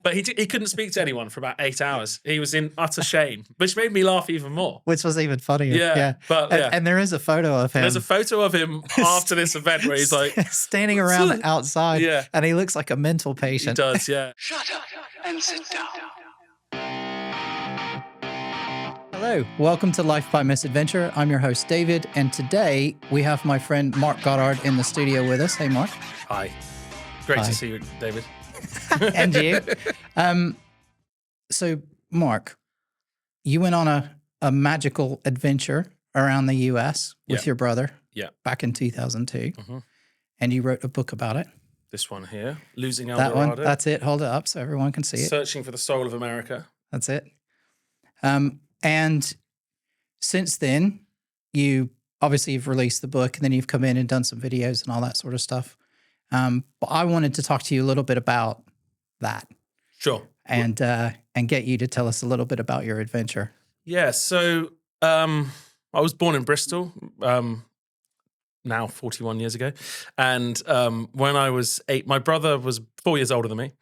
But he couldn't speak to anyone for about 8 hours. He was in utter shame, which made me laugh even more. Which was even funnier. Yeah. But And there is a photo of him. There's a photo of him after this event where he's like standing around outside. Yeah. And he looks like a mental patient. He does, yeah. Shut up and sit down. Hello, welcome to Life by Misadventure. I'm your host, David, and today we have my friend Mark Goddard in the studio with us. Hey, Mark. Hi. Great to see you, David. And you. So, Mark, you went on a magical adventure around the U.S. with your brother back in 2002, and you wrote a book about it. This one here, Losing Eldorado. That one, that's it. Hold it up so everyone can see it. Searching for the Soul of America. That's it. And since then, you've released the book, and then you've come in and done some videos and all that sort of stuff. But I wanted to talk to you a little bit about that. Sure. And get you to tell us a little bit about your adventure. Yeah. So I was born in Bristol, now 41 years ago. And when I was 8, my brother was 4 years older than me,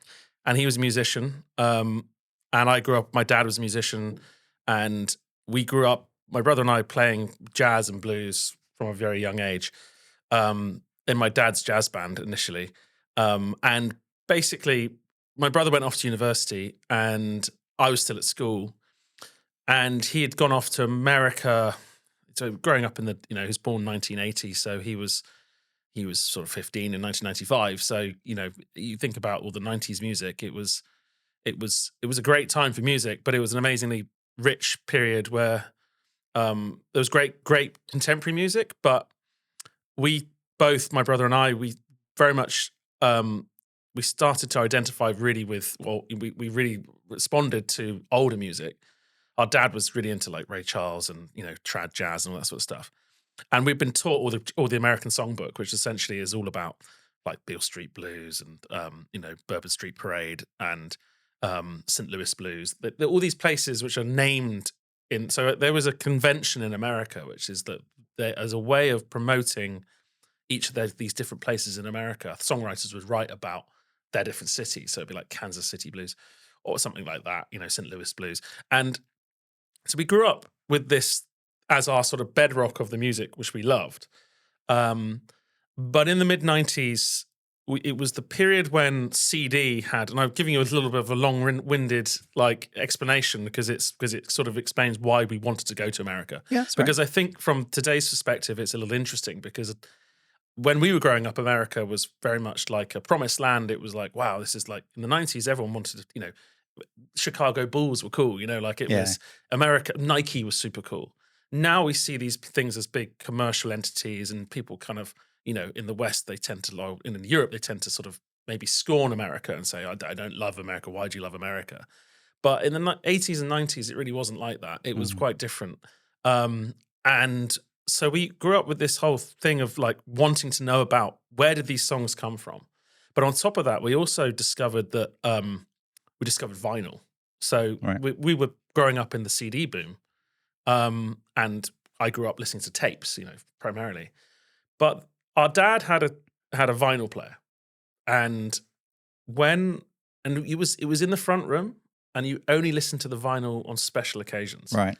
and he was a musician. And I grew up, my dad was a musician, and we grew up, my brother and I, playing jazz and blues from a very young age in my dad's jazz band initially. And basically, my brother went off to university and I was still at school. And he had gone off to America. So growing up in the, he was born in 1980, so he was sort of 15 in 1995. So, you think about all the 90s music, it was a great time for music, but it was an amazingly rich period where there was great contemporary music, but we both, my brother and I, we very much we started to identify really with, we really responded to older music. Our dad was really into like Ray Charles and trad jazz and all that sort of stuff, and we've been taught all the American Songbook, which essentially is all about like Beale Street Blues and Bourbon Street Parade and St. Louis Blues, all these places which are named in. So there was a convention in America, which is that as a way of promoting each of these different places in America, songwriters would write about their different cities. So it'd be like Kansas City Blues or something like that, St. Louis Blues. And so we grew up with this as our sort of bedrock of the music, which we loved. But in the mid-90s, it was the period when CD had, and I'm giving you a little bit of a long-winded like explanation because it sort of explains why we wanted to go to America. Yeah, that's right. Because I think from today's perspective, it's a little interesting because when we were growing up, America was very much like a promised land. It was like, wow, this is like in the 90s, everyone wanted to, Chicago Bulls were cool, was America, Nike was super cool. Now we see these things as big commercial entities, and people kind of, in the West, they tend to, in Europe, they tend to sort of maybe scorn America and say, I don't love America. Why do you love America? But in the 80s and 90s, it really wasn't like that. It was quite different. And so we grew up with this whole thing of like wanting to know about where did these songs come from. But on top of that, we also discovered that we discovered vinyl. So we were growing up in the CD boom. And I grew up listening to tapes, primarily. But our dad had a vinyl player, and it was in the front room, and you only listened to the vinyl on special occasions, right?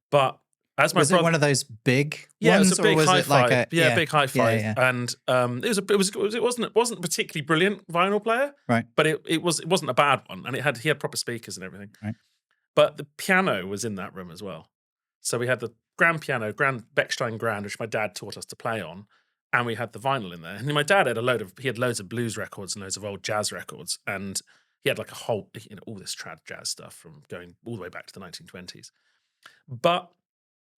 But as my was it one of those big yeah, ones, it was a big hi-fi, like big hi-fi, yeah. And it wasn't a particularly brilliant vinyl player, right? But it wasn't a bad one, and he had proper speakers and everything, right? But the piano was in that room as well, so we had the grand piano, Grand Bechstein Grand, which my dad taught us to play on. And we had the vinyl in there. And my dad had loads of blues records and loads of old jazz records. And he had like a whole, all this trad jazz stuff from going all the way back to the 1920s. But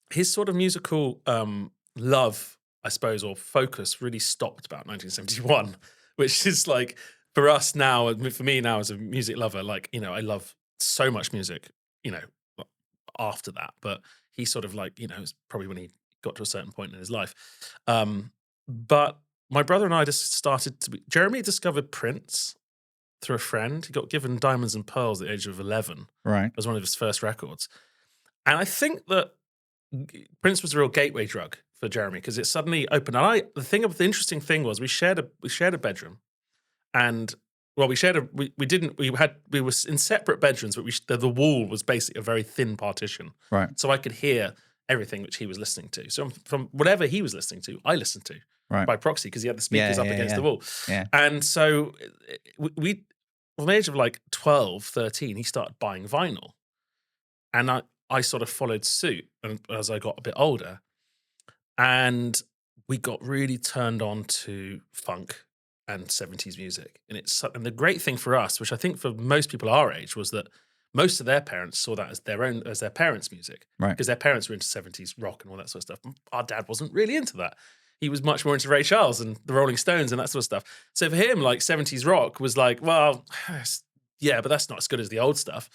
his sort of musical love, I suppose, or focus really stopped about 1971, which is like, for us now, for me now as a music lover, like, I love so much music, after that. But he sort of like, it's probably when he got to a certain point in his life. But my brother and I just started Jeremy discovered Prince through a friend. He got given Diamonds and Pearls at the age of 11. Right. It was one of his first records. And I think that Prince was a real gateway drug for Jeremy because it suddenly opened. And the interesting thing was we shared a bedroom, and well, we shared we were in separate bedrooms, but the wall was basically a very thin partition. Right. So I could hear everything which he was listening to. So from whatever he was listening to, I listened to by proxy because he had the speakers up against the wall. Yeah. And so we from the age of like 12, 13, he started buying vinyl. And I sort of followed suit as I got a bit older. And we got really turned on to funk and 70s music. And the great thing for us, which I think for most people our age, was that most of their parents saw that as their parents' music. Right. Because their parents were into 70s rock and all that sort of stuff. Our dad wasn't really into that. He was much more into Ray Charles and the Rolling Stones and that sort of stuff. So for him, like 70s rock was like, well, yeah, but that's not as good as the old stuff.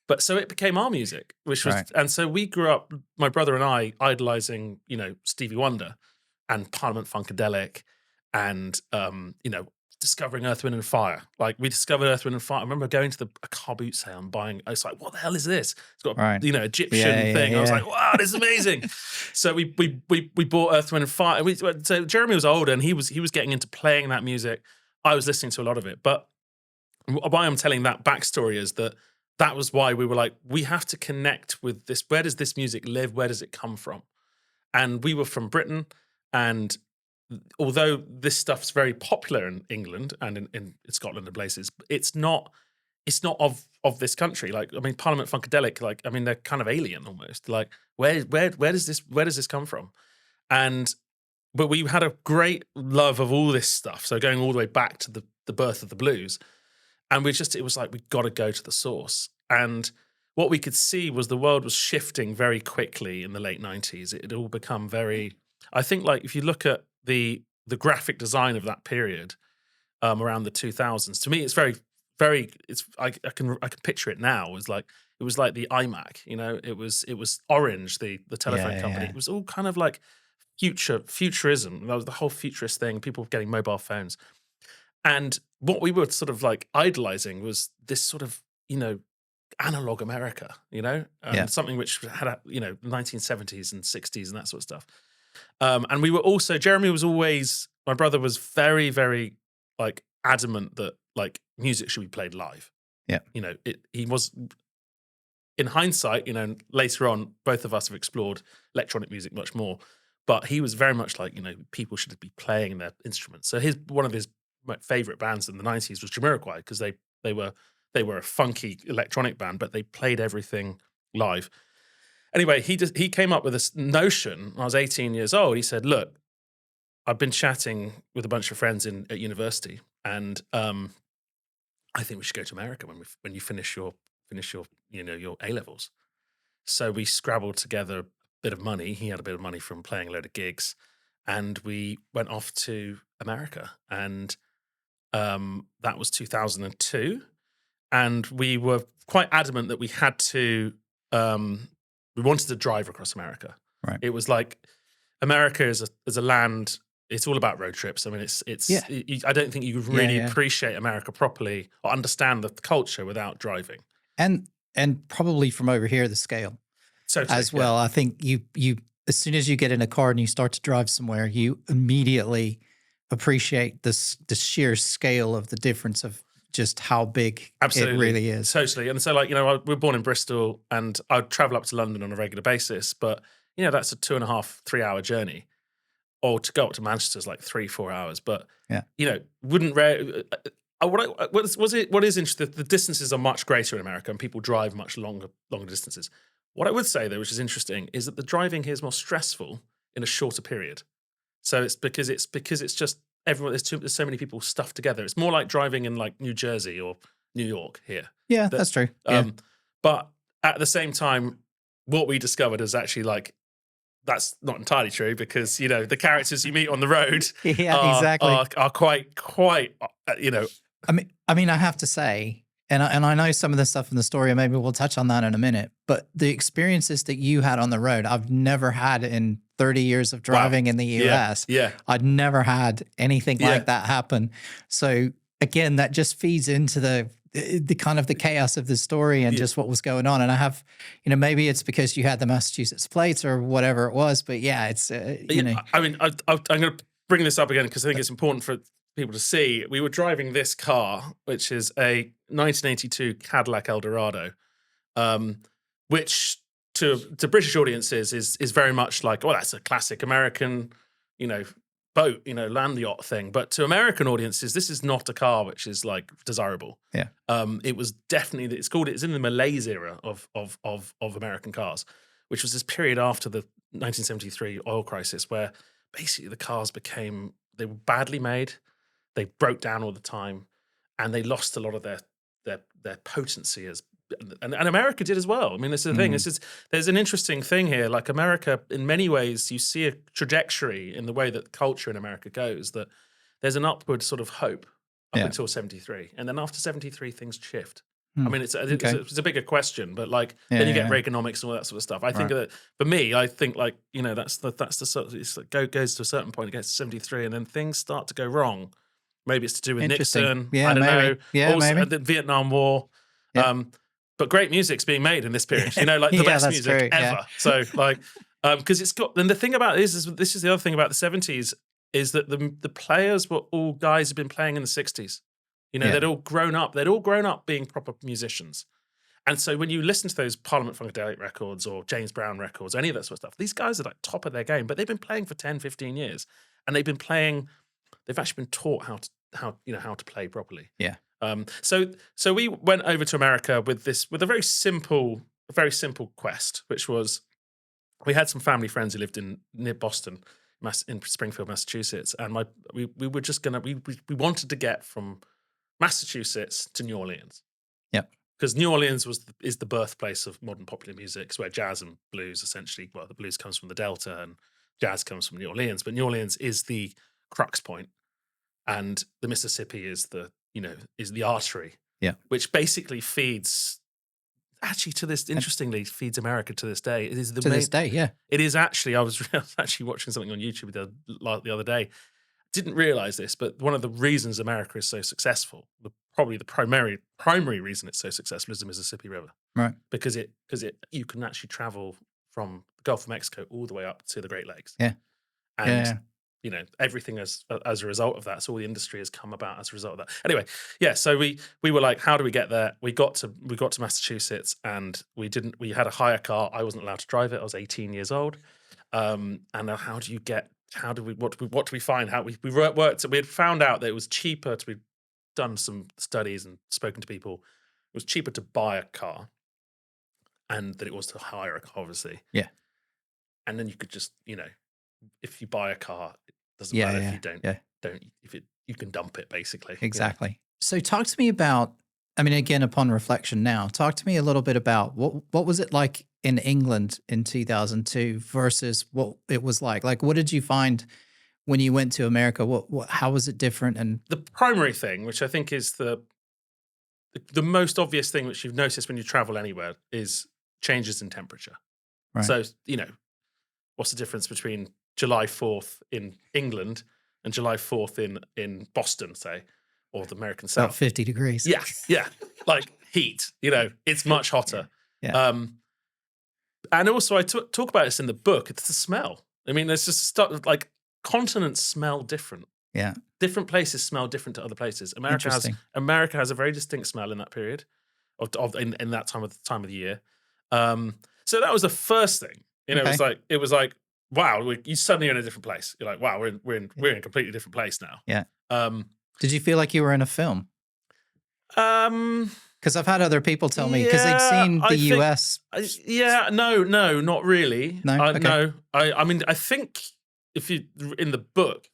But so it became our music, which was, and so we grew up, my brother and I, idolizing, Stevie Wonder and Parliament Funkadelic and, discovering Earth, Wind and Fire. Like we discovered Earth, Wind and Fire. I remember going to a car boot sale and buying, I was like, what the hell is this? It's got Egyptian thing. I was like, wow, this is amazing. So we bought Earth, Wind and Fire. So Jeremy was older and he was getting into playing that music. I was listening to a lot of it. But why I'm telling that backstory is that was why we were like, we have to connect with this. Where does this music live? Where does it come from? And we were from Britain. And although this stuff's very popular in England and in Scotland and places, it's not of this country. Like, I mean, Parliament Funkadelic, like, I mean, they're kind of alien almost. Like, where does this come from? But we had a great love of all this stuff. So going all the way back to the birth of the blues. And it was like, we got to go to the source. And what we could see was the world was shifting very quickly in the late 90s. It had all become very, I think, like, if you look at the graphic design of that period around the 2000s, to me, it's very, very, I can picture it now. It was like the iMac, it was Orange, the telephone company. It was all kind of like futurism. That was the whole futurist thing, people getting mobile phones. And what we were sort of like idolizing was this sort of, analog America, something which had, 1970s and 60s and that sort of stuff. And we were also, Jeremy was always, my brother was very, very like adamant that like music should be played live. Yeah. He was, in hindsight, later on, both of us have explored electronic music much more, but he was very much like, people should be playing their instruments. So one of his favorite bands in the 90s was Jamiroquai, because they were a funky electronic band, but they played everything live. Anyway, he came up with this notion. When I was 18 years old. He said, "Look, I've been chatting with a bunch of friends at university, and I think we should go to America when you finish your your A levels." So we scrabbled together a bit of money. He had a bit of money from playing a load of gigs, and we went off to America. And that was 2002, and we were quite adamant that we had to. We wanted to drive across America. Right. It was like America is a land. It's all about road trips. I mean, I don't think you really appreciate America properly or understand the culture without driving. And probably from over here, the scale as well. I think you as soon as you get in a car and you start to drive somewhere, you immediately appreciate the sheer scale of the difference of just how big it really is. Totally. And so, like, we're born in Bristol, and I'd travel up to London on a regular basis, but that's a 2.5, 3 hour journey. Or to go up to Manchester is like 3-4 hours. But what is interesting, the distances are much greater in America, and people drive much longer distances. What I would say, though, which is interesting, is that the driving here is more stressful in a shorter period. So it's because it's just everyone. There's so many people stuffed together. It's more like driving in like New Jersey or New York here. Yeah, that's true. But at the same time, what we discovered is actually like that's not entirely true, because the characters you meet on the road are quite I mean, I have to say, and I know some of the stuff in the story, and maybe we'll touch on that in a minute, but the experiences that you had on the road, I've never had in 30 years of driving in the US. Yeah. I'd never had anything like that happen. So again, that just feeds into the kind of the chaos of the story and just what was going on. And I have, maybe it's because you had the Massachusetts plates or whatever it was, but it's, I mean, I'm going to bring this up again because I think it's important people to see, we were driving this car, which is a 1982 Cadillac Eldorado, which to British audiences is very much like, well, that's a classic American, boat, land yacht thing. But to American audiences, this is not a car which is like desirable. Yeah. It was definitely, it's in the malaise era of American cars, which was this period after the 1973 oil crisis where basically the cars they were badly made, they broke down all the time, and they lost a lot of their potency and America did as well. I mean, this is the thing. There's an interesting thing here. Like America, in many ways, you see a trajectory in the way that culture in America goes, that there's an upward sort of hope up until 73. And then after 73, things shift. I mean, it's a bigger question, but then you get Reaganomics and all that sort of stuff. I think that for me, that's the sort of, it goes to a certain point, it gets to 73, and then things start to go wrong. Maybe it's to do with Nixon. Yeah, I don't know. Yeah, also, maybe. The Vietnam War. Yeah. But great music's being made in this period, the best music ever. So because it's got, and the thing about this is the other thing about the 70s is that the players were all guys who'd been playing in the 60s. They'd all grown up. They'd all grown up being proper musicians. And so when you listen to those Parliament Funkadelic records or James Brown records, any of that sort of stuff, these guys are like top of their game, but they've been playing for 10, 15 years. And they've actually been taught how to play properly. Yeah. So we went over to America with a very simple quest, which was we had some family friends who lived near Boston, in Springfield, Massachusetts, and we were just we wanted to get from Massachusetts to New Orleans. Yeah, because New Orleans is the birthplace of modern popular music. It's where jazz and blues essentially. Well, the blues comes from the Delta and jazz comes from New Orleans, but New Orleans is the crux point, and the Mississippi is the artery, which basically feeds, actually interestingly, feeds America to this day. It is this day, yeah. It is actually, I was actually watching something on YouTube the other day. Didn't realize this, but one of the reasons America is so successful, probably the primary reason it's so successful is the Mississippi River. Right. Because you can actually travel from the Gulf of Mexico all the way up to the Great Lakes. Yeah. And everything as a result of that. So all the industry has come about as a result of that. Anyway, so we were like, how do we get there? We got to Massachusetts, and we had a hire car. I wasn't allowed to drive it. I was 18 years old. And what do we find? We worked. We had found out that it was cheaper we'd done some studies and spoken to people. It was cheaper to buy a car, and that it was to hire a car, obviously. Yeah. And then you could just, if you buy a car, it doesn't matter if you don't. You can dump it basically. Exactly. So talk to me about. I mean, again, upon reflection now, talk to me a little bit about what was it like in England in 2002 versus what it was like? Like, what did you find when you went to America? How was it different? And the primary thing, which I think is the most obvious thing which you've noticed when you travel anywhere, is changes in temperature. Right. So, what's the difference between July 4th in England and July 4th in Boston, say? Or the American South. About 50 degrees. Yeah. Like heat, it's much hotter. Yeah. And also I talk about this in the book. It's the smell. I mean, there's just stuff like continents smell different. Yeah. Different places smell different to other places. America has a very distinct smell in that period in that time of the year. So that was the first thing. It was like, wow, you suddenly are in a different place. You're like, wow, we're in a completely different place now. Yeah. Did you feel like you were in a film? Because I've had other people tell me, because they'd seen the US. No, not really. No? Okay. No. I mean, I think if you, in the book,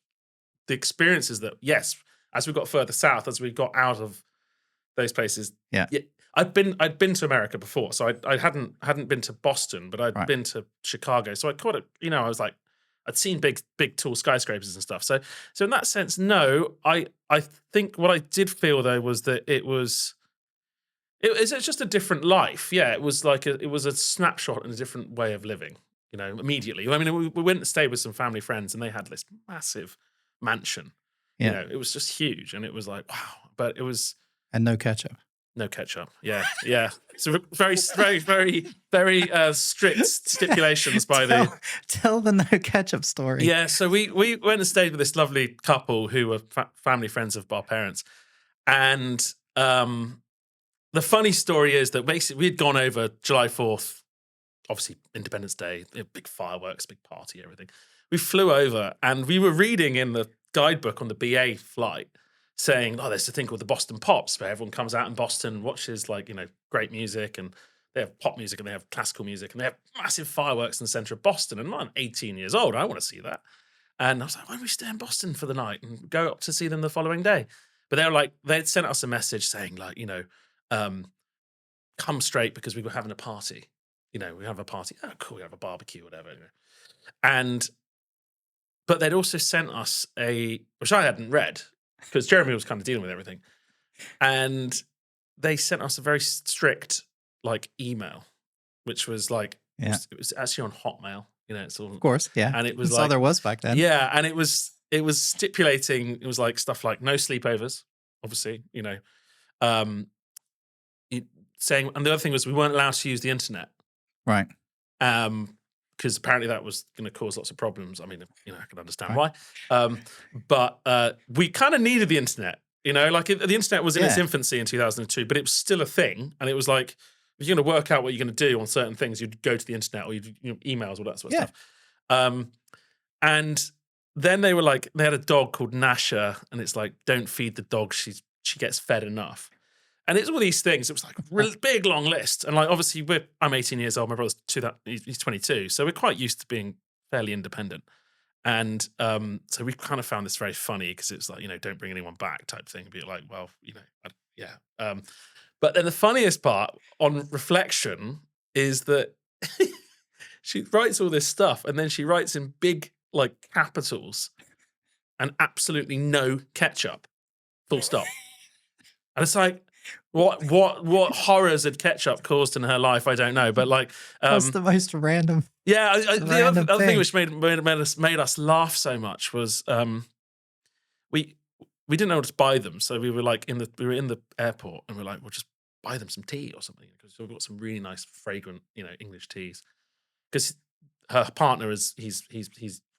the experience is that, yes, as we got further south, as we got out of those places. Yeah. I'd been to America before, so I hadn't been to Boston, but I'd been to Chicago. So I caught it, I was like, I'd seen big tall skyscrapers and stuff. So in that sense, no. I think what I did feel though was that it's just a different life. Yeah, it was like it was a snapshot and a different way of living. Immediately. I mean, we went and stayed with some family friends, and they had this massive mansion. Yeah. It was just huge, and it was like wow. But it was and no ketchup. No ketchup. Yeah, yeah. So very, very, very, very strict stipulations by the. Tell the no ketchup story. Yeah, so we went and stayed with this lovely couple who were family friends of our parents, and the funny story is that basically we'd gone over July 4th, obviously Independence Day, big fireworks, big party, everything. We flew over and we were reading in the guidebook on the BA flight saying, oh, there's a thing called the Boston Pops where everyone comes out in Boston and watches great music, and they have pop music and they have classical music and they have massive fireworks in the center of Boston. And I'm 18 years old. I want to see that. And I was like, why don't we stay in Boston for the night and go up to see them the following day? But they were like, they'd sent us a message saying come straight because we were having a party. We have a party. Oh, cool. We have a barbecue, whatever. But they'd also sent us which I hadn't read because Jeremy was kind of dealing with everything. And they sent us a very strict email, which was it was actually on Hotmail. It's all, of course, yeah. And it was that's all there was back then. Yeah, and it was stipulating. It was stuff like no sleepovers, obviously. Saying, and the other thing was we weren't allowed to use the internet, right? Because apparently that was going to cause lots of problems. I mean, I can understand why. But we kind of needed the internet. The internet was in its infancy in 2002, but it was still a thing. And it was like, if you're going to work out what you're going to do on certain things, you'd go to the internet or you'd emails, all that sort of stuff. And then they were they had a dog called Nasha, and it's don't feed the dog; she gets fed enough. And it's all these things. It was a really big, long list. And obviously, I'm 18 years old. My brother's he's 22, so we're quite used to being fairly independent. And so we kind of found this very funny because it's don't bring anyone back type thing. Be well, yeah. But then the funniest part on reflection is that she writes all this stuff, and then she writes in big capitals, and absolutely no ketchup, full stop. And it's what horrors had ketchup caused in her life? I don't know, but that's the most random. Yeah, the other thing which made us laugh so much was we didn't know how to buy them, so we were in the airport and we're we'll just buy them some tea or something because we've got some really nice fragrant English teas because her partner he's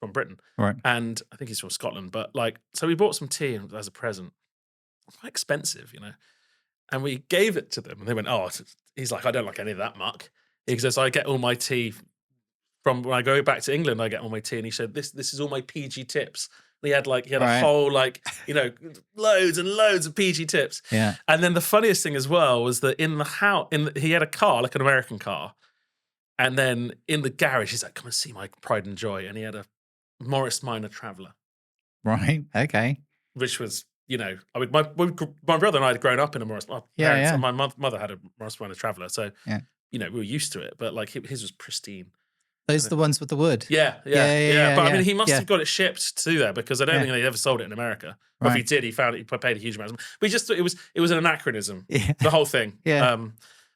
from Britain, right? And I think he's from Scotland, but so we bought some tea as a present. Quite expensive, and we gave it to them, and they went, "Oh," he's I don't like any of that muck. He says, "I get all my tea from when I go back to England. I get all my tea," and he said, "This is all my PG tips." And he had a whole loads and loads of PG tips. Yeah, and then the funniest thing as well was that in the house, he had a car an American car, and then in the garage, he's like, "Come and see my pride and joy," and he had a Morris Minor Traveller, right? Okay, which was. I mean, my brother and I had grown up in a Morris. My parents and my mother had a Morris Minor Traveller, so we were used to it. But his was pristine. Those are the ones with the wood. Yeah. But I mean, he must have got it shipped to there because I don't think they ever sold it in America. Or if he did, he paid a huge amount. But he just thought it was an anachronism. Yeah. The whole thing. Yeah.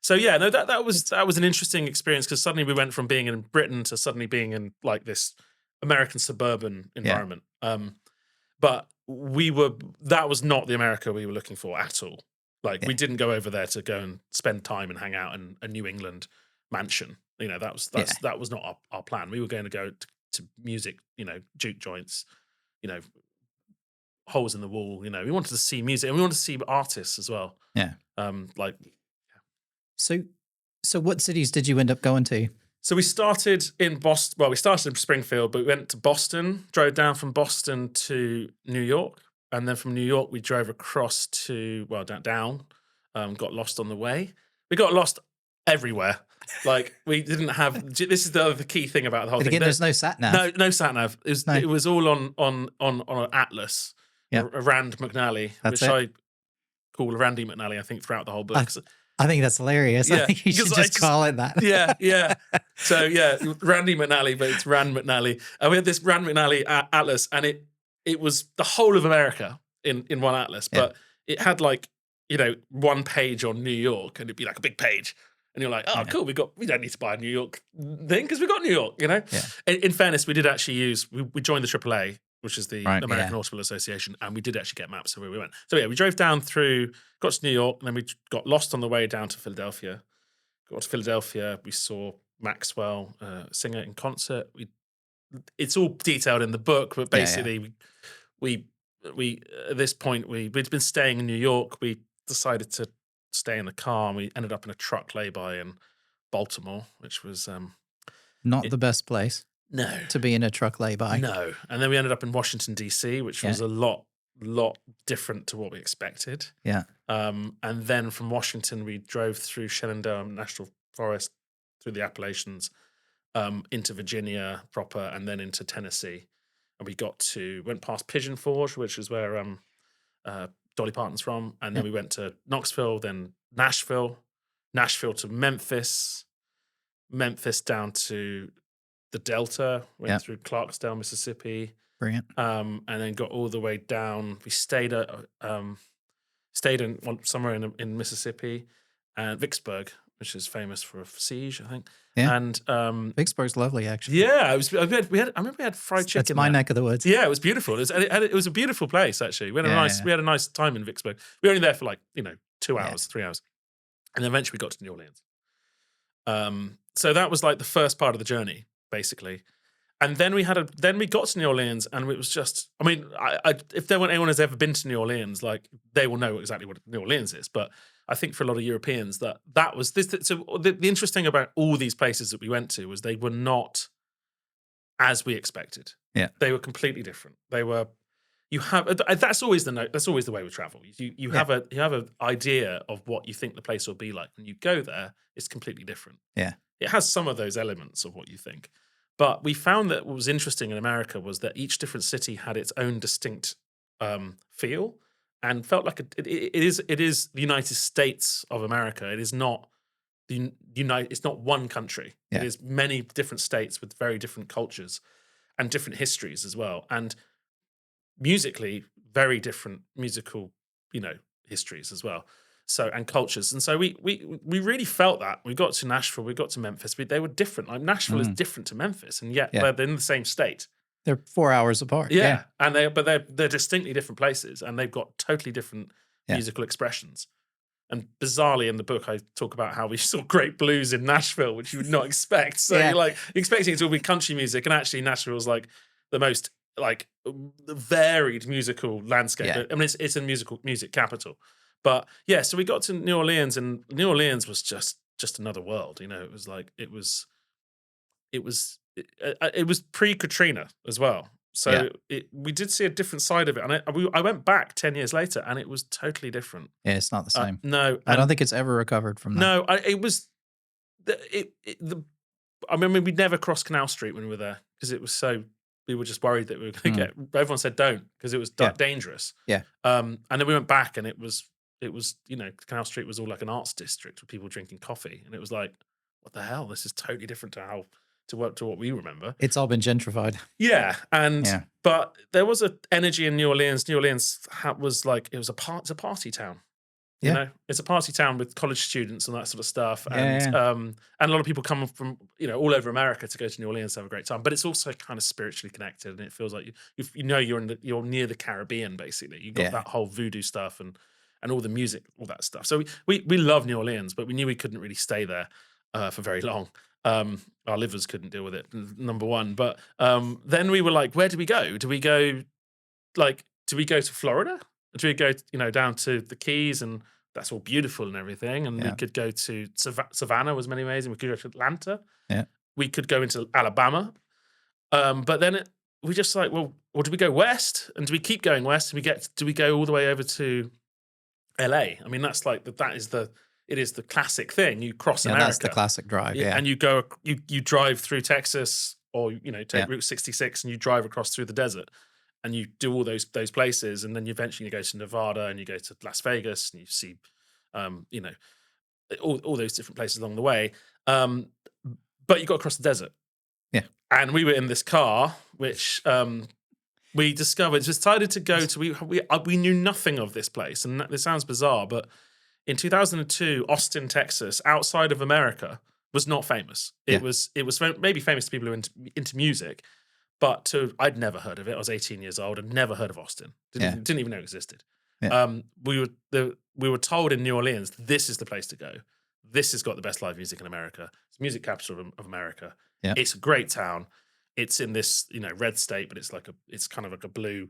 So that was an interesting experience because suddenly we went from being in Britain to suddenly being in this American suburban environment. But that was not the America we were looking for at all. We didn't go over there to go and spend time and hang out in a New England mansion. That was not our plan. We were going to go to music, juke joints, holes in the wall. We wanted to see music and we wanted to see artists as well. Yeah. So what cities did you end up going to? So we started in Boston. Well, we started in Springfield, but we went to Boston, drove down from Boston to New York. And then from New York, we drove across to, down, got lost on the way. We got lost everywhere. We didn't have, this is the key thing about the whole thing. Again, there's no sat-nav. No sat-nav. It was all on an atlas, a Rand McNally, which I call Randy McNally, I think, throughout the whole book. I think that's hilarious. Yeah, I think you should just call it that. Yeah. So Randy McNally, but it's Rand McNally. And we had this Rand McNally atlas, and it was the whole of America in one atlas, but it had one page on New York, and it'd be a big page. And you're like, oh, cool, we don't need to buy a New York thing because we got New York, Yeah. In fairness, we did actually we joined the AAA which is the American Automobile Association, and we did actually get maps of where we went. So yeah, we drove down through, got to New York, and then we got lost on the way down to Philadelphia. Got to Philadelphia, we saw Maxwell, singer in concert. It's all detailed in the book, but basically we at this point we'd been staying in New York. We decided to stay in the car, and we ended up in a truck lay-by in Baltimore, which was not the best place. No, to be in a truck lay-by. No, and then we ended up in Washington D.C., which was a lot different to what we expected. Yeah. And then from Washington, we drove through Shenandoah National Forest, through the Appalachians, into Virginia proper, and then into Tennessee. And we went past Pigeon Forge, which is where Dolly Parton's from, and then we went to Knoxville, then Nashville to Memphis down to the Delta, went through Clarksdale, Mississippi. Brilliant. And then got all the way down. We stayed in somewhere in Mississippi, and Vicksburg, which is famous for a siege, I think. Yeah. And Vicksburg's lovely, actually. Yeah, I remember we had fried chicken. That's my neck of the woods. Yeah, it was beautiful. It was a beautiful place, actually. We had a nice time in Vicksburg. We were only there for 2 hours, 3 hours, and then eventually we got to New Orleans. So that was like the first part of the journey, basically. And then we got to New Orleans, and it was just, I mean, if anyone has ever been to New Orleans, they will know exactly what New Orleans is. But I think for a lot of Europeans, that was this. So the interesting about all these places that we went to was they were not as we expected. Yeah, they were completely different. That's always the way we travel. You have an idea of what you think the place will be like. When you go there, it's completely different. Yeah, it has some of those elements of what you think. But we found that what was interesting in America was that each different city had its own distinct feel, and felt like it is the United States of America. It is not it's not one country. Yeah. It is many different states with very different cultures and different histories as well, and musically very different musical histories as well. So, and cultures. And so we really felt that. We got to Nashville, we got to Memphis. They were different. Like Nashville is different to Memphis, and yet they're in the same state. They're 4 hours apart. Yeah. And they're distinctly different places, and they've got totally different musical expressions. And bizarrely in the book, I talk about how we saw great blues in Nashville, which you would not expect. So you're expecting it to all be country music, and actually Nashville's the most varied musical landscape. Yeah. I mean, it's a music capital. But yeah, so we got to New Orleans, and New Orleans was just another world. It was pre-Katrina as well. So we did see a different side of it, and I went back 10 years later, and it was totally different. Yeah, it's not the same. No, I don't think it's ever recovered from that. No, it was. I mean, we never crossed Canal Street when we were there because it was so. We were just worried that we were going to get. Everyone said don't because it was dangerous. Yeah. And then we went back, and it was Canal Street was all like an arts district with people drinking coffee, and it was like, what the hell? This is totally different to what we remember. It's all been gentrified. Yeah, but there was an energy in New Orleans. New Orleans was it's a party town. Yeah. It's a party town with college students and that sort of stuff, and a lot of people come from all over America to go to New Orleans to have a great time. But it's also kind of spiritually connected, and it feels like you're near the Caribbean. Basically, you got that whole voodoo stuff and all the music, all that stuff. So we love New Orleans, but we knew we couldn't really stay there for very long. Our livers couldn't deal with it, number one. But then we were like, where do we go? Do we go to Florida? Do we go down to the Keys, and that's all beautiful and everything? And we could go to Savannah was many ways, and we could go to Atlanta. Yeah. We could go into Alabama. But then we just well, do we go west? And do we keep going west? Do we go all the way over to LA? I mean, that's it is the classic thing. You cross America. That's the classic drive. Yeah. And you go, you drive through Texas, or take Route 66, and you drive across through the desert, and you do all those places, and then eventually you go to Nevada, and you go to Las Vegas, and you see, all those different places along the way. But you got to cross the desert. Yeah. And we were in this car, which we decided to go to. We knew nothing of this place, and this sounds bizarre, but in 2002, Austin, Texas, outside of America, was not famous. It was maybe famous to people who are into music, But I'd never heard of it. I was 18 years old. I'd never heard of Austin. Didn't even know it existed. Yeah. We were told in New Orleans, this is the place to go. This has got the best live music in America. It's the music capital of America. Yeah. It's a great town. It's in this, red state, but it's kind of like a blue.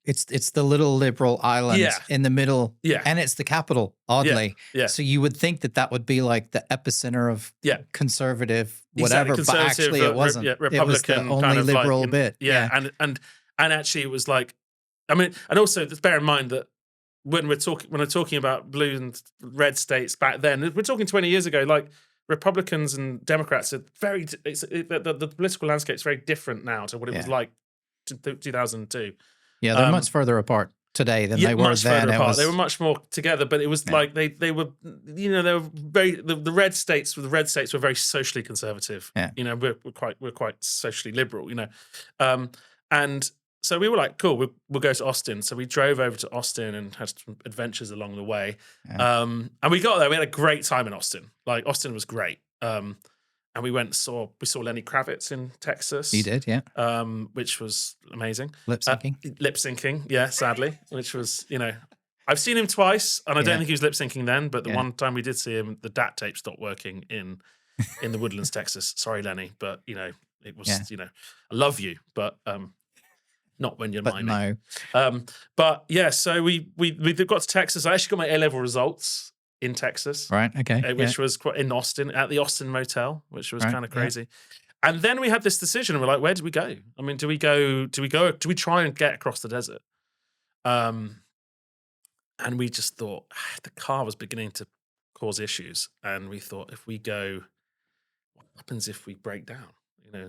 It's the little liberal island in the middle, and it's the capital. Oddly, So you would think that would be like the epicenter of conservative whatever, exactly, but actually it wasn't. Republican, it was the only kind of liberal bit. And actually it was like, I mean, and also just bear in mind that when we're talking about blue and red states back then, we're talking 20 years ago, like. Republicans and Democrats are the political landscape's very different now to what it was like 2002. Yeah, they're much further apart today than they were then. They were much more together, but it was like they were, they were very the red states were very socially conservative. Yeah. We're quite socially liberal, and so we were like, cool, we'll go to Austin. So we drove over to Austin and had some adventures along the way. Yeah. And we got there. We had a great time in Austin. Like, Austin was great. And we saw Lenny Kravitz in Texas. You did, yeah. Which was amazing. Lip syncing, yeah, sadly. Which was, I've seen him twice, and I don't think he was lip syncing then, but the one time we did see him, the DAT tape stopped working in the Woodlands, Texas. Sorry, Lenny, but, it was, I love you, but... not when you're miming. No. But yeah, so we got to Texas. I actually got my A-level results in Texas. Right, okay. Which was in Austin, at the Austin Motel, which was kind of crazy. Yeah. And then we had this decision, and we're like, where did we go? I mean, do we try and get across the desert? And we just thought, the car was beginning to cause issues. And we thought, if we go, what happens if we break down?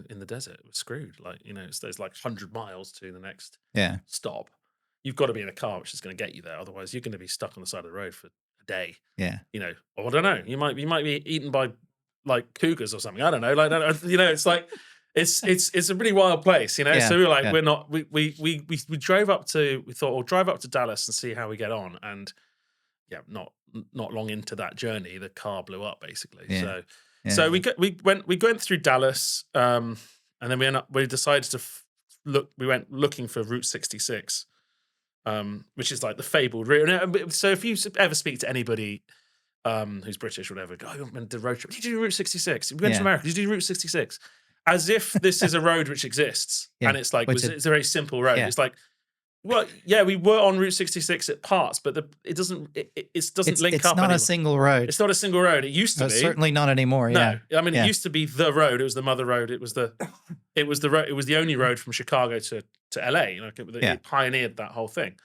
In the desert, we're screwed. Like, there's like 100 miles to the next stop. You've got to be in a car which is going to get you there. Otherwise, you're going to be stuck on the side of the road for a day. Yeah. Or I don't know. You might be eaten by like cougars or something. I don't know. Like, it's like it's a really wild place. Yeah, so we were like, we're not. We drove up to. We thought we'll drive up to Dallas and see how we get on. And not long into that journey, the car blew up basically. Yeah. So. Yeah. So we went through Dallas, and then we decided to look. We went looking for Route 66, which is like the fabled route. So if you ever speak to anybody who's British or whatever, go, I went to road trip. Did you do Route 66? We went to America. Did you do Route 66? As if this is a road which exists, and it's like it's a very simple road. Yeah. It's like. Well, yeah, we were on Route 66 at parts, but it doesn't link up. It's not anymore. A single road. It's not a single road. It used to be. Certainly not anymore. No, I mean, it used to be the road. It was the mother road. It was the road. It was the only road from Chicago to LA. It pioneered that whole thing,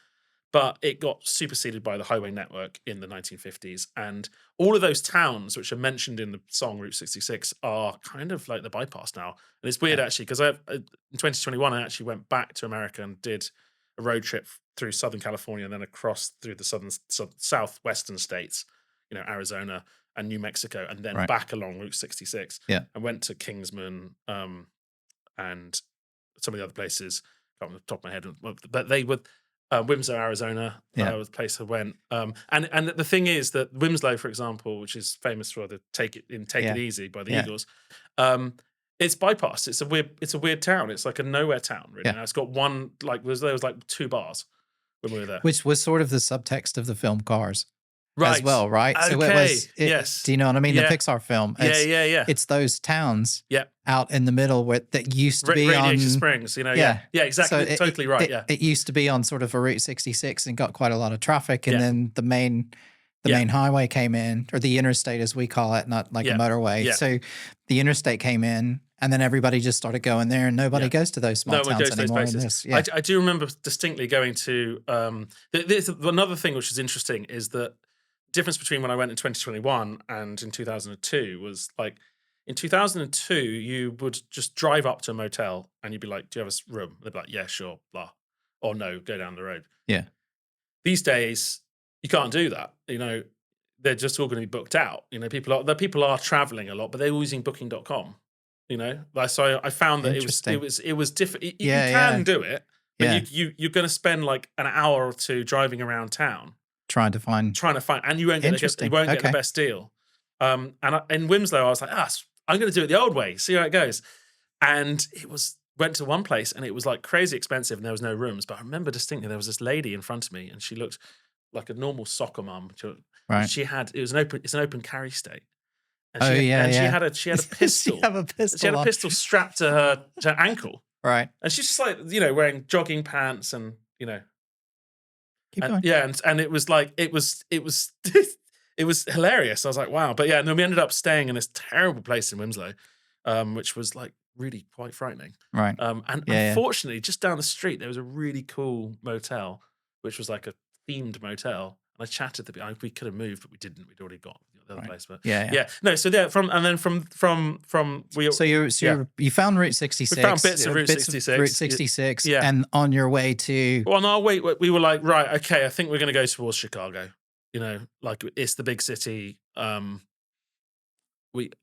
but it got superseded by the highway network in the 1950s, and all of those towns which are mentioned in the song Route 66 are kind of like the bypass now. And it's weird actually because in 2021 I actually went back to America and did a road trip through Southern California and then across through the southwestern states, Arizona and New Mexico, and then back along Route 66. Yeah. I went to Kingsman and some of the other places, I can't remember off the top of my head, but they were Winslow, Arizona, was the place I went. And the thing is that Winslow, for example, which is famous for the Take It Easy by the Eagles, it's bypassed. It's a weird town. It's like a nowhere town, really. Yeah. Now it's got one, like, there was like 2 bars when we were there. Which was sort of the subtext of the film Cars. Right. As well, right? Okay. So it was, yes. Do you know what I mean? The Pixar film. Yeah. It's those towns out in the middle that used to be Radiation on... Springs, Yeah, exactly. So totally right, It used to be on sort of a Route 66 and got quite a lot of traffic. And then the main highway came in, or the interstate as we call it, not like a motorway. Yeah. So the interstate came in, and then everybody just started going there, and nobody goes to those small towns anymore. I do remember distinctly going to another thing which is interesting is that the difference between when I went in 2021 and in 2002 was like in 2002 you would just drive up to a motel and you'd be like, do you have a room? They'd be like, yeah, sure, blah. Or no, go down the road. Yeah. These days you can't do that. They're just all going to be booked out. People are traveling a lot, but they're using booking.com. So I found that it was different. You can do it, but you're going to spend like an hour or two driving around town trying to find, and you won't get the best deal. And in Winslow, I was like, I'm going to do it the old way, see how it goes. And it was went to one place and it was like crazy expensive and there was no rooms. But I remember distinctly there was this lady in front of me and she looked like a normal soccer mum. Right. It's an open carry state. And she had a pistol. She had a pistol. She had a pistol strapped to her ankle. Right. And she's just like, wearing jogging pants and, Keep going. Yeah, and it was like it was it was hilarious. I was like, wow. But yeah, and then we ended up staying in this terrible place in Winslow, which was like really quite frightening. Right. And unfortunately, just down the street there was a really cool motel, which was like a themed motel. And I chatted to the people. We could have moved, but we didn't. We'd already got the other place. But no. So yeah, you found Route 66. We found bits of Route 66. Route 66. Yeah. And on your way to. Well, on our way, we were like, right, okay, I think we're going to go towards Chicago. Like it's the big city. We'd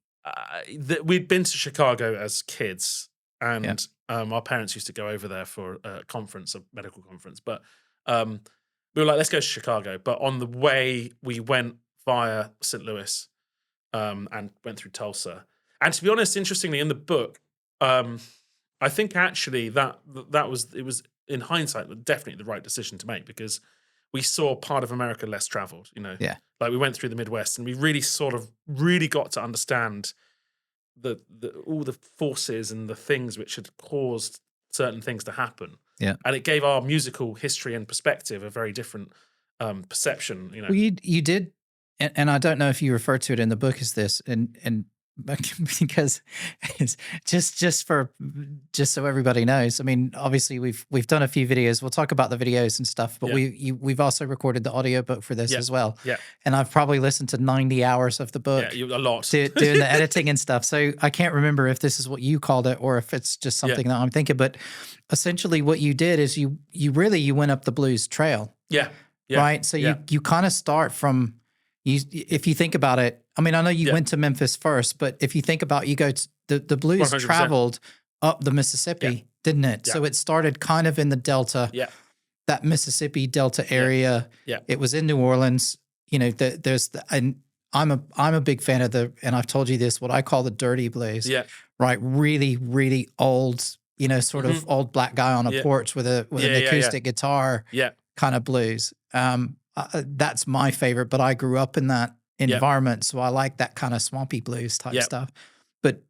been to Chicago as kids, and our parents used to go over there for a conference, a medical conference. But we were like, let's go to Chicago. But on the way, we went via St. Louis and went through Tulsa. And to be honest, interestingly, in the book, I think actually it was in hindsight definitely the right decision to make because we saw part of America less traveled. Yeah. Like we went through the Midwest and we really got to understand all the forces and the things which had caused certain things to happen. Yeah. And it gave our musical history and perspective a very different perception. Well, you did, and I don't know if you refer to it in the book as this, and because it's just so everybody knows. I mean, obviously we've done a few videos. We'll talk about the videos and stuff, but we've also recorded the audiobook for this as well. Yeah. And I've probably listened to 90 hours of the book. Yeah, a lot. Doing the editing and stuff. So I can't remember if this is what you called it or if it's just something that I'm thinking. But essentially what you did is you went up the blues trail. Yeah. Right? So you kind of start from if you think about it, I mean, I know you went to Memphis first, but if you think about, you go to the blues 100%. Traveled up the Mississippi, didn't it? Yeah. So it started kind of in the Delta, that Mississippi Delta area. Yeah. It was in New Orleans. And I'm a big fan of and I've told you this, what I call the dirty blues. Yeah. Right. Really, really old, sort of old black guy on a porch with an acoustic guitar. Yeah. Kind of blues. That's my favorite, but I grew up in that environment, so I like that kind of swampy blues type stuff. But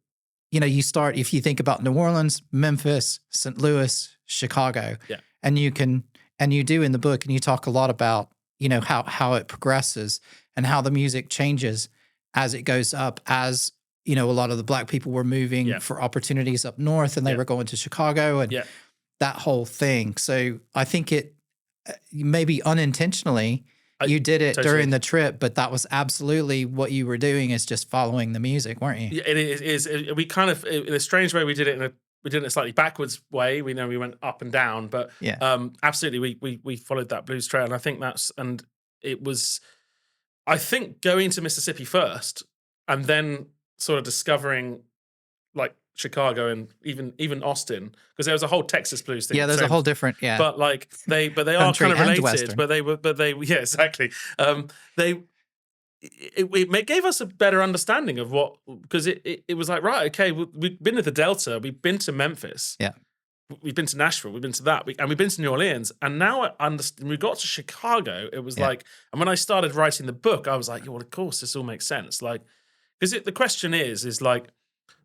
you start, if you think about New Orleans, Memphis, St. Louis, Chicago, and you do in the book, and you talk a lot about how it progresses and how the music changes as it goes up. As a lot of the black people were moving for opportunities up north, and they were going to Chicago, and that whole thing. So I think it. Maybe unintentionally, you did it during the trip, but that was absolutely what you were doing, is just following the music, weren't you? Yeah, it is. We kind of, in a strange way, we did it in a slightly backwards way. We went up and down, but absolutely, we followed that blues trail, and I think it was, I think, going to Mississippi first, and then sort of discovering like Chicago and even Austin, because there was a whole Texas blues thing. Yeah, there's a whole different But like they are kind of related. Western. But they exactly. It gave us a better understanding of what, because it was like, right, okay, we've been to the Delta, we've been to Memphis, we've been to Nashville, we've been to that, and we've been to New Orleans, and now I understand. We got to Chicago, it was like, and when I started writing the book, I was like, well, of course, this all makes sense, like, because the question is like,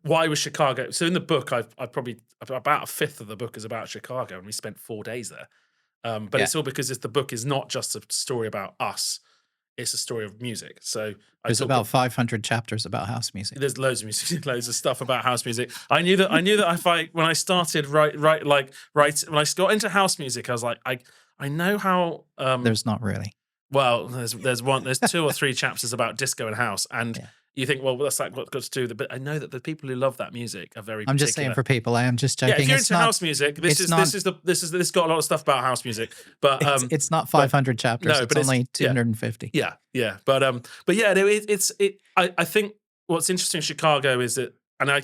why was Chicago? So in the book, I probably about a fifth of the book is about Chicago, and we spent 4 days there. But it's all because the book is not just a story about us; it's a story of music. So there's about 500 chapters about house music. There's loads of music, loads of stuff about house music. I knew that when I started when I got into house music, I was like, I know how. There's not really. Well, there's 2 or 3 chapters about disco and house, and. Yeah. You think, well, that's like what got to do. But I know that the people who love that music are very. I'm just saying for people. I am just joking. Yeah, if you're into house music, this got a lot of stuff about house music. But it's not 500 chapters. No, it's only 250. Yeah. But I think what's interesting in Chicago is that, and I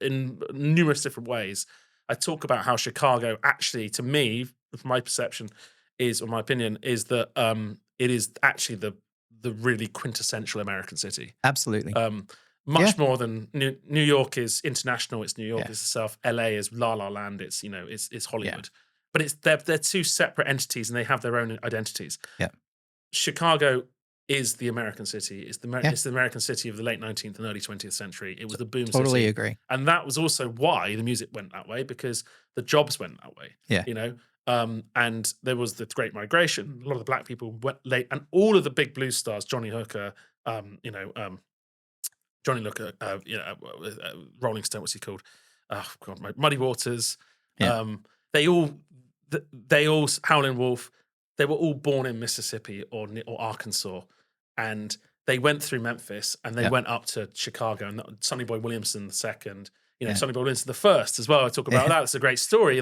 in numerous different ways, I talk about how Chicago actually, to me, from my perception, or my opinion, is that it is actually the really quintessential American city. Absolutely. much more than New York is international. It's New York is itself. LA is La La Land. It's it's Hollywood. But they're two separate entities, and they have their own identities. Yeah. Chicago is the American city. It's the American city of the late 19th and early 20th century. It was the boom city. Totally agree. And that was also why the music went that way, because the jobs went that way. Yeah. And there was the Great Migration. A lot of the black people went late, and all of the big blues stars, Johnny Hooker, Rolling Stone, what's he called? Oh God, Muddy Waters. Yeah. They all Howlin' Wolf. They were all born in Mississippi or Arkansas, and they went through Memphis and they went up to Chicago. And Sonny Boy Williamson II, Sonny Boy Williamson the first as well. I talk about that. It's a great story.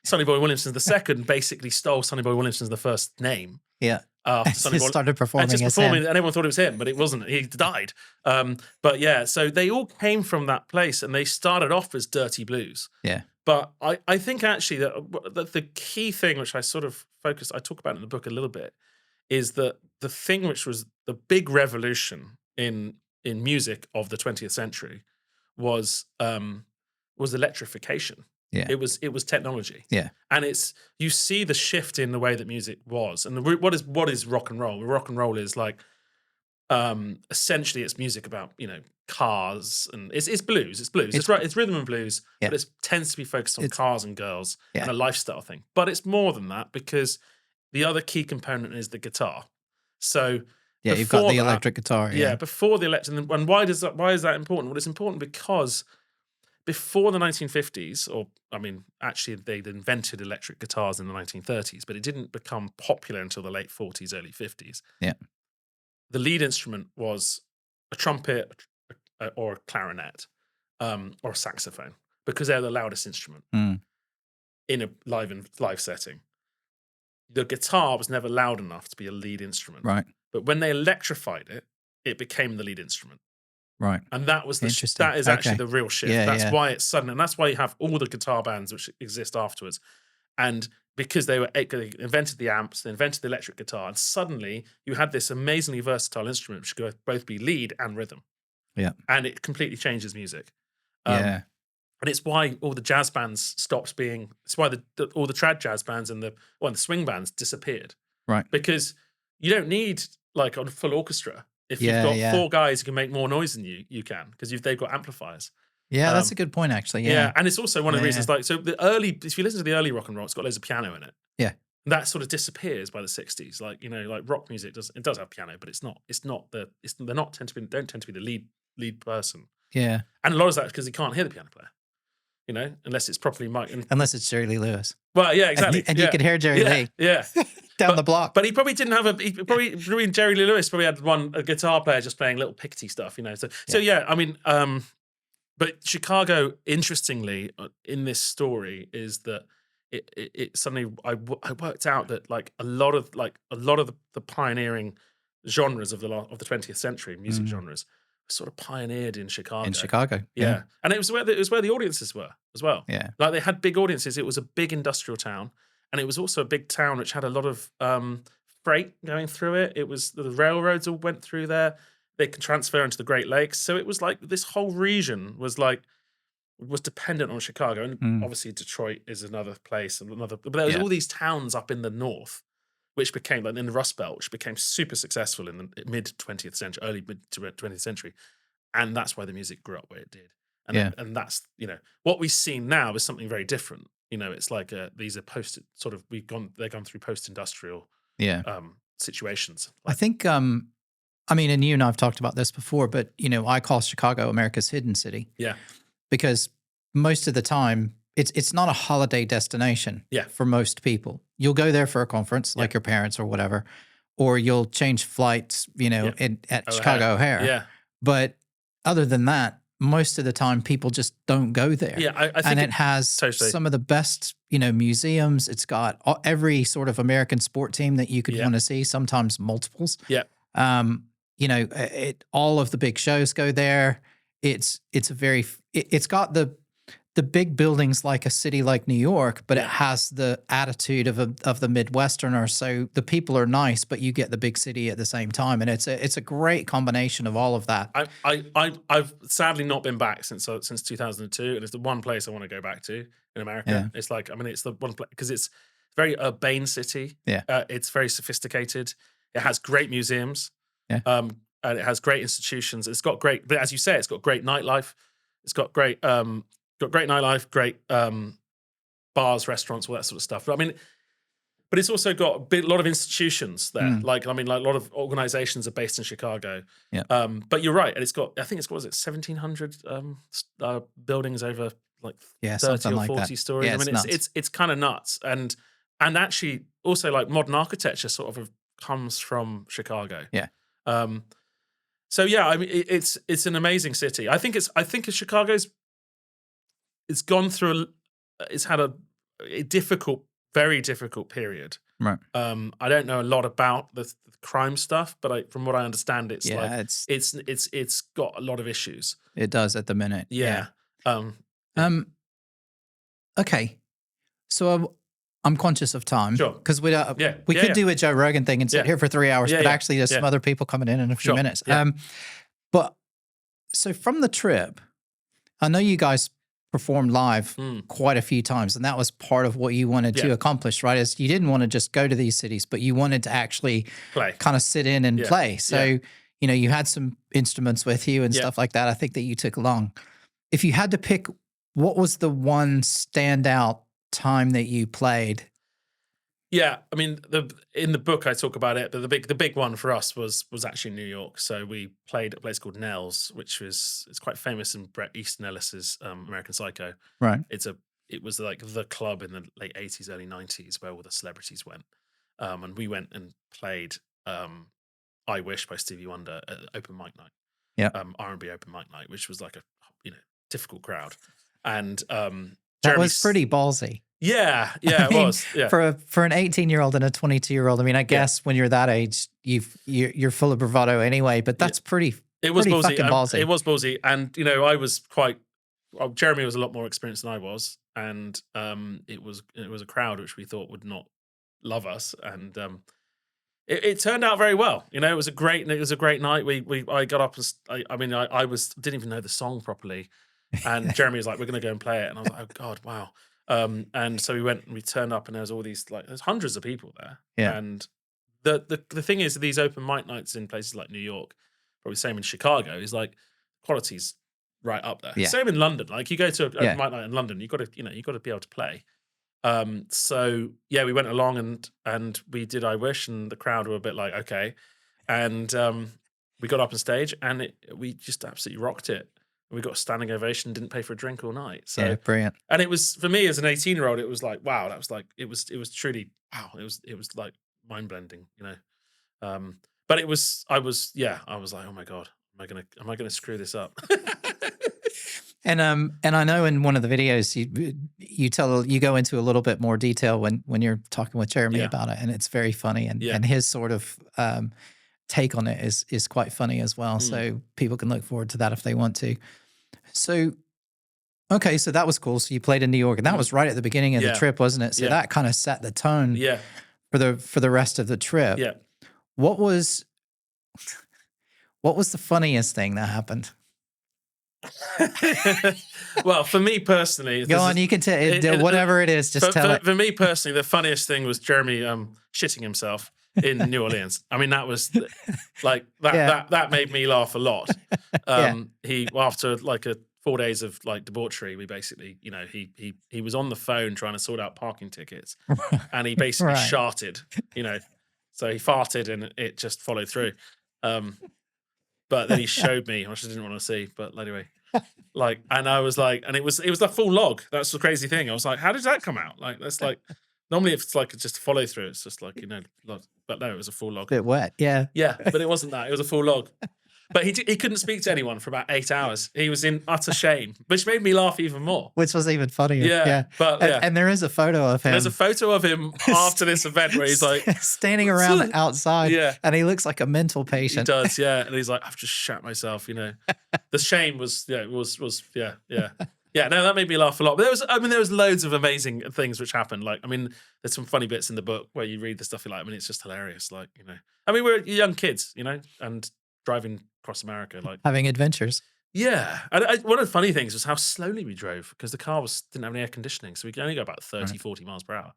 Sonny Boy Williamson II basically stole Sonny Boy Williamson the first name. Yeah. Sonny Boy started performing and as him. And everyone thought it was him, but it wasn't. He died. But yeah, so they all came from that place, and they started off as dirty blues. Yeah. But I think actually that the key thing, which I sort of I talk about in the book a little bit, is that the thing which was the big revolution in music of the 20th century was electrification. Yeah. It was technology. Yeah. And you see the shift in the way that music was. And what is rock and roll? Rock and roll is like essentially it's music about, cars, and it's blues. It's rhythm and blues, but it tends to be focused on cars and girls and a lifestyle thing. But it's more than that, because the other key component is the guitar. So you've got the electric guitar. Yeah, before the electric. And why is that important? Well, it's important because before the 1950s, actually they'd invented electric guitars in the 1930s, but it didn't become popular until the late 40s, early 50s. Yeah. The lead instrument was a trumpet or a clarinet or a saxophone, because they're the loudest instrument in a live setting. The guitar was never loud enough to be a lead instrument. Right. But when they electrified it, it became the lead instrument. Right. And that was that is actually the real shift. That's why it's sudden, and that's why you have all the guitar bands which exist afterwards. And because they invented the amps, they invented the electric guitar, and suddenly you had this amazingly versatile instrument which could both be lead and rhythm. Yeah. And it completely changes music. And it's why all the jazz bands stopped being. It's why all the trad jazz bands and the swing bands disappeared. Right. Because you don't need like a full orchestra. If you've got four guys who can make more noise than you can, because they've got amplifiers. Yeah, that's a good point, actually. Yeah. And it's also one of the reasons, so if you listen to the early rock and roll, it's got loads of piano in it. Yeah. And that sort of disappears by the 60s. Like rock music does have piano, but they don't tend to be the lead person. Yeah. And a lot of that is because you can't hear the piano player, unless it's properly mic'd. Unless it's Jerry Lee Lewis. Well, yeah, exactly. And you could hear Jerry Lee. Yeah. Down the block. But he probably didn't have Jerry Lee Lewis probably had a guitar player just playing little pickety stuff, but Chicago, interestingly, in this story, is that it suddenly I worked out that like a lot of the pioneering genres of the 20th century music genres sort of pioneered in Chicago. Yeah. And it was where the audiences were as well. Yeah, like they had big audiences. It was a big industrial town, and it was also a big town which had a lot of freight going through it. It was the railroads all went through there. They could transfer into the Great Lakes, so it was like this whole region was dependent on Chicago, and obviously Detroit is another place, but there was all these towns up in the north, which became like in the Rust Belt, which became super successful in the mid 20th century, early mid 20th century, and that's why the music grew up where it did. And that's what we see now is something very different. It's like these are they've gone through post-industrial situations. I think. And you and I have talked about this before, but, I call Chicago America's hidden city. Yeah. Because most of the time, it's not a holiday destination for most people. You'll go there for a conference, like your parents or whatever, or you'll change flights, at Chicago O'Hare. Yeah. But other than that, most of the time, people just don't go there. Yeah, I think it has some of the best, museums. It's got every sort of American sport team that you could want to see, sometimes multiples. Yeah. All of the big shows go there. It's got the the big buildings like a city like New York, but it has the attitude of the Midwesterner. So the people are nice, but you get the big city at the same time, and it's a great combination of all of that. I've sadly not been back since 2002, and it's the one place I want to go back to in America. Yeah. It's like, I mean, it's the one place because it's a very urbane city. Yeah. It's very sophisticated. It has great museums. Yeah. And it has great institutions. It's got great, as you say, it's got great nightlife. It's got great nightlife, great bars, restaurants, all that sort of stuff. But I mean, but it's also got a lot of institutions there. Like, I mean, like a lot of organizations are based in Chicago. Yeah. But you're right, and it's got, I think it's, what was it, 1,700 buildings over like 30 or 40 stories. Yeah, I mean, it's kind of nuts, and actually also like modern architecture sort of comes from Chicago. Yeah. So yeah, I mean, it's an amazing city. I think Chicago's it's had a difficult, very difficult period. Right. I don't know a lot about the crime stuff, but from what I understand, it's it's got a lot of issues. It does at the minute. Yeah. Okay. So I'm conscious of time. Sure. Because we could do a Joe Rogan thing and sit here for 3 hours, but actually there's some other people coming in a few minutes. Yeah. But so from the trip, I know you guys performed live quite a few times, and that was part of what you wanted to accomplish, right? Is you didn't want to just go to these cities, but you wanted to actually kind of sit in and play. So, you know, you had some instruments with you and stuff like that. I think that you took along. If you had to pick, what was the one standout time that you played? Yeah, I mean, in the book I talk about it, but the big one for us was actually New York. So we played at a place called Nell's, it's quite famous in Bret Easton Ellis's American Psycho. Right. It was like the club in the late 80s, early 90s where all the celebrities went, and we went and played "I Wish" by Stevie Wonder at open mic night. Yeah, R&B open mic night, which was like a difficult crowd, and that was pretty ballsy. Yeah, it was. Yeah. For an 18-year-old and a 22-year-old, I mean, I guess when you're that age, you're full of bravado anyway. But that's pretty. It was pretty ballsy. Fucking ballsy. It was ballsy, and I was Jeremy was a lot more experienced than I was, and it was a crowd which we thought would not love us, and it turned out very well. It was a great night. I got up and I didn't even know the song properly, and Jeremy was like, "We're going to go and play it," and I was like, "Oh God, wow." And so we went and we turned up, and there was all these there's hundreds of people there. Yeah. And the thing is, these open mic nights in places like New York, probably same in Chicago, is like quality's right up there. Yeah. Same in London. Like you go to an open mic night in London, you got to be able to play. So yeah, we went along and we did "I Wish," and the crowd were a bit like, okay, and we got up on stage and we just absolutely rocked it. We got a standing ovation, didn't pay for a drink all night. So yeah, brilliant. And it was, for me as an 18-year-old, it was like, wow, that was like, it was truly, wow, it was like mind blending, but I was like, oh my God, am I gonna screw this up? And I know in one of the videos you go into a little bit more detail when you're talking with Jeremy about it, and it's very funny, and his sort of take on it is quite funny as well. So people can look forward to that if they want to. So, okay, so that was cool. So you played in New York, and that was right at the beginning of the trip, wasn't it? So that kind of set the tone for the rest of the trip. Yeah. What was the funniest thing that happened? Well, for me personally, go on. You can tell whatever it is. Just tell it. For me personally, the funniest thing was Jeremy shitting himself in New Orleans. I mean, that was like that. That made me laugh a lot. He, after like 4 days of like debauchery, we basically, he was on the phone trying to sort out parking tickets, and he basically sharted. So he farted and it just followed through. But then he showed me, which I didn't want to see. But anyway, and I was like, and it was a full log. That's the crazy thing. I was like, how did that come out? Like, that's like, normally if it's like just a follow through, it's just like, but no, it was a full log. Bit wet, yeah. Yeah, but it wasn't that. It was a full log. But he couldn't speak to anyone for about 8 hours. He was in utter shame, which made me laugh even more. Which was even funnier. Yeah. But and there is a photo of him. There's a photo of him after this event where he's like standing around outside. And he looks like a mental patient. He does, yeah. And he's like, I've just shat myself. The shame was, Yeah, no, that made me laugh a lot. But there was loads of amazing things which happened. Like, I mean, there's some funny bits in the book where you read the stuff you like. I mean, it's just hilarious. Like, I mean, we're young kids, and driving across America, like having adventures. Yeah, one of the funny things was how slowly we drove because the car didn't have any air conditioning, so we could only go about 30, 40 miles per hour.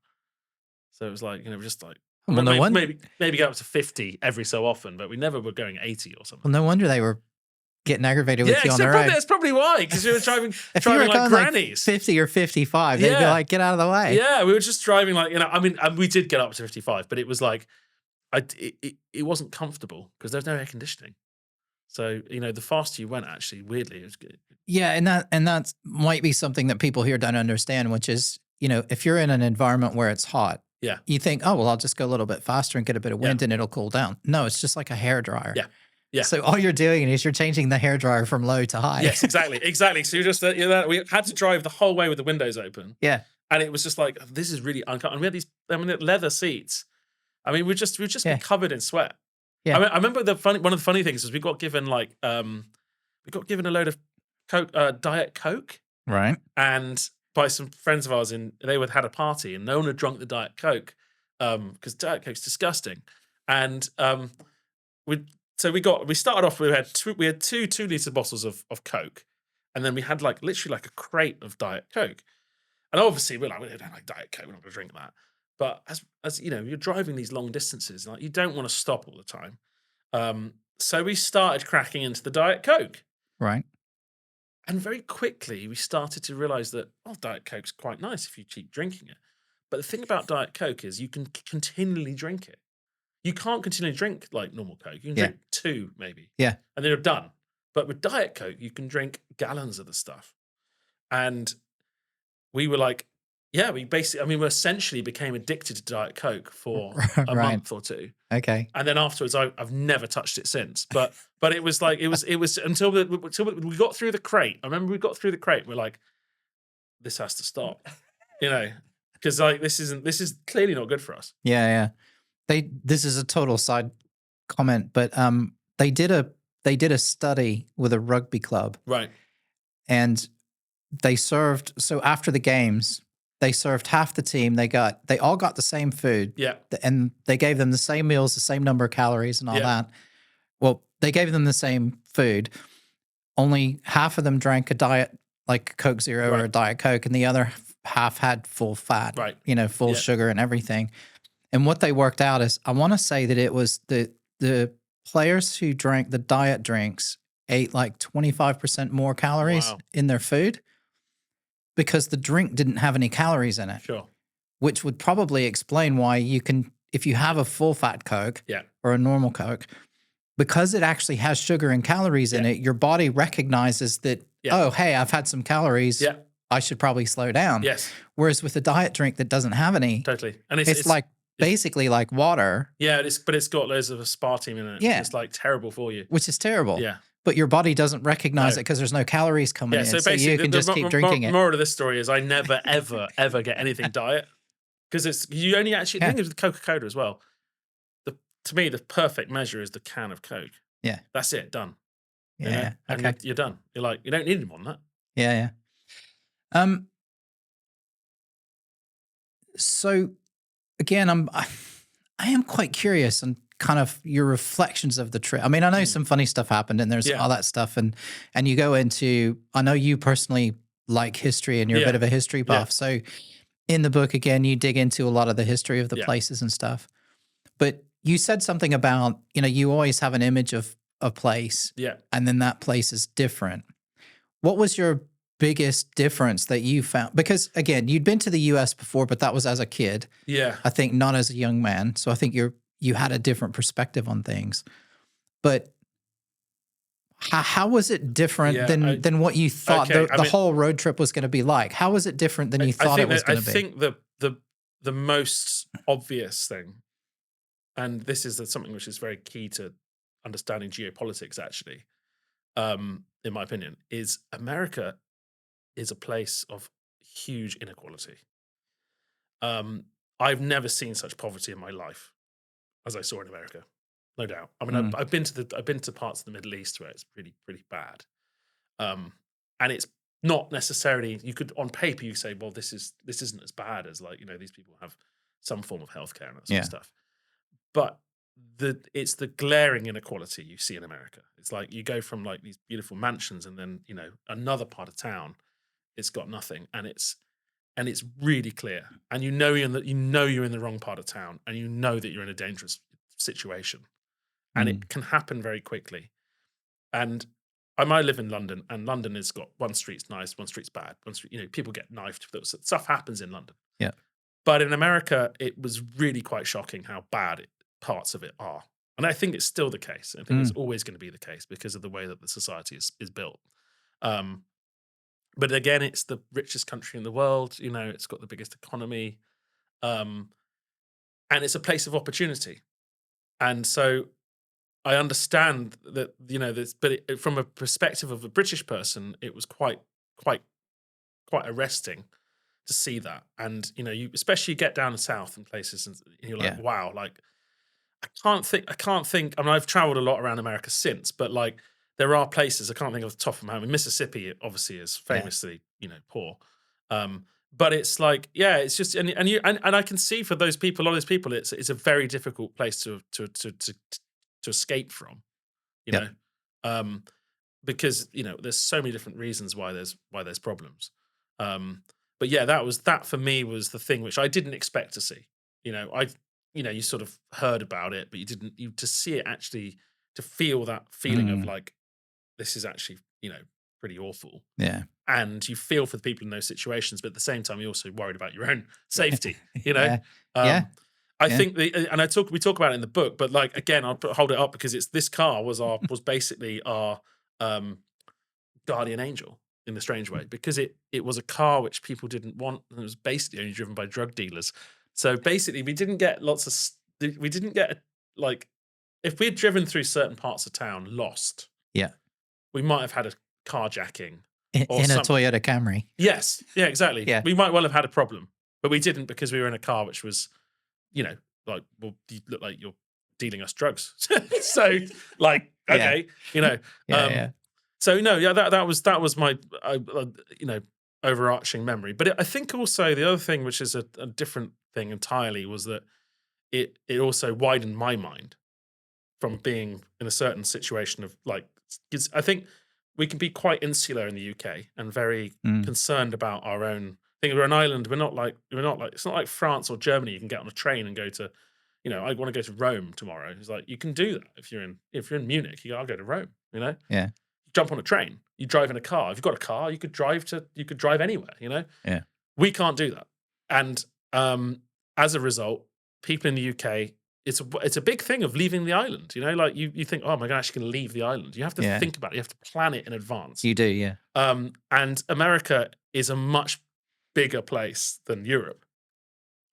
So it was like, just like maybe go up to 50 every so often, but we never were going 80 or something. Well, no wonder they were getting aggravated with you on the road. That's probably why, because we were driving like grannies. Like 50 or 55, they'd be like, get out of the way. Yeah, we were just driving like, I mean, and we did get up to 55, but it was like, it wasn't comfortable because there's no air conditioning. So, the faster you went, actually, weirdly, it was good. Yeah, and that might be something that people here don't understand, which is, if you're in an environment where it's hot, you think, oh, well, I'll just go a little bit faster and get a bit of wind and it'll cool down. No, it's just like a hairdryer. Yeah. Yeah. So all you're doing is you're changing the hairdryer from low to high. Yes, exactly. So you're just, we had to drive the whole way with the windows open. Yeah. And it was just like, this is really uncomfortable. And we had these, leather seats. I mean, we'd just be covered in sweat. Yeah. I remember one of the funny things was we got given a load of Coke, Diet Coke. Right. And by some friends of ours they had a party and no one had drunk the Diet Coke because Diet Coke's disgusting. And we started off, we had two 2-liter bottles of Coke, and then we had literally a crate of Diet Coke. And obviously we're like, we don't like Diet Coke, we're not gonna drink that. But as you're driving these long distances, you don't want to stop all the time. So we started cracking into the Diet Coke. Right. And very quickly we started to realize that, Diet Coke's quite nice if you keep drinking it. But the thing about Diet Coke is you can continually drink it. You can't continually drink like normal Coke. You can drink 2 maybe. Yeah. And then you're done. But with Diet Coke, you can drink gallons of the stuff. And we were like, we essentially became addicted to Diet Coke for a month or 2. Okay. And then afterwards, I've never touched it since. But it was like, it was until we got through the crate. I remember we got through the crate. We're like, this has to stop, because this is clearly not good for us. Yeah. This is a total side comment, but they did a study with a rugby club. Right. And they served, so after the games, they served half the team. They all got the same food. Yeah. And they gave them the same meals, the same number of calories and all that. Well, they gave them the same food. Only half of them drank a diet, like Coke Zero or a Diet Coke, and the other half had full fat, full sugar and everything. And what they worked out is, I want to say that it was the players who drank the diet drinks ate 25% more calories in their food, because the drink didn't have any calories in it. Sure. Which would probably explain why you can, if you have a full fat Coke or a normal Coke, because it actually has sugar and calories in it, your body recognizes that, oh, hey, I've had some calories. Yeah. I should probably slow down. Yes. Whereas with a diet drink that doesn't have any. Totally. And it's basically like water. Yeah, but it's got loads of aspartame in it. Yeah. It's terrible for you. Which is terrible. Yeah. But your body doesn't recognize it because there's no calories coming in. So you can just keep drinking it. The moral of this story is I never, ever, ever get anything diet, because you only actually, the thing is with Coca-Cola as well, to me, the perfect measure is the can of Coke. Yeah. That's it, done. Yeah. And you're done. You're like, you don't need any more than that. Yeah. So again, I am quite curious on kind of your reflections of the trip. I mean, I know some funny stuff happened and there's all that stuff, and you go into, I know you personally like history and you're a bit of a history buff. So in the book, again, you dig into a lot of the history of the places and stuff. But you said something about, you always have an image of a place, and then that place is different. What was your biggest difference that you found? Because again, you'd been to the US before, but that was as a kid. Yeah. I think not as a young man. So I think you had a different perspective on things. But how was it different than what you thought the whole road trip was going to be like? How was it different than you thought it was going to be? I think the most obvious thing, and this is something which is very key to understanding geopolitics actually, in my opinion, is America is a place of huge inequality. I've never seen such poverty in my life as I saw in America, no doubt. I mean, I've been to parts of the Middle East where it's pretty bad, and not necessarily, you could, on paper, you say, well, this isn't as bad as like, these people have some form of healthcare and that sort of stuff. But it's the glaring inequality you see in America. It's like you go from like these beautiful mansions and then, another part of town, it's got nothing. And it's really clear. And you're in the wrong part of town, and you know that you're in a dangerous situation. And it can happen very quickly. And I might live in London, and London has got one street's nice, one street's bad. One street, people get knifed. Stuff happens in London. Yeah. But in America, it was really quite shocking how bad parts of it are. And I think it's still the case. I think it's always going to be the case because of the way that the society is built. But again, it's the richest country in the world. It's got the biggest economy. And it's a place of opportunity. And so I understand that, but from a perspective of a British person, it was quite arresting to see that. And, you especially get down south in places and you're like, wow, like I can't think. I mean, I've traveled a lot around America since, but like there are places I can't think off the top of my head. I mean, Mississippi obviously is famously, poor. But it's like, it's just, and I can see for those people, a lot of those people, it's a very difficult place to escape from, because there's so many different reasons why there's problems. But that for me was the thing which I didn't expect to see. You sort of heard about it, but to see it actually, to feel that feeling of like, this is actually, pretty awful. Yeah. And you feel for the people in those situations, but at the same time, you're also worried about your own safety, I think we talk about it in the book, but like, again, I'll hold it up because this car was basically our guardian angel in a strange way, because it was a car which people didn't want, and it was basically only driven by drug dealers. So basically we didn't get like, if we had driven through certain parts of town lost, we might have had a carjacking in a Toyota Camry. Yes. Yeah, exactly. Yeah. We might well have had a problem, but we didn't, because we were in a car which was, like, well, you look like you're dealing us drugs. So like, okay, So no, that was my, overarching memory. But I think also the other thing, which is a different thing entirely, was that it also widened my mind from being in a certain situation of like, 'cause I think we can be quite insular in the UK and very concerned about our own thing. We're an island. We're not like it's not like France or Germany. You can get on a train and go to, I want to go to Rome tomorrow. It's like, you can do that if you're in Munich. You go, I'll go to Rome. Yeah. You jump on a train. You drive in a car. If you've got a car, you could drive anywhere. Yeah. We can't do that. And as a result, people in the UK, it's a big thing of leaving the island. Like you think, oh my gosh, you can leave the island. You have to think about it. You have to plan it in advance. You do, yeah. And America is a much bigger place than Europe.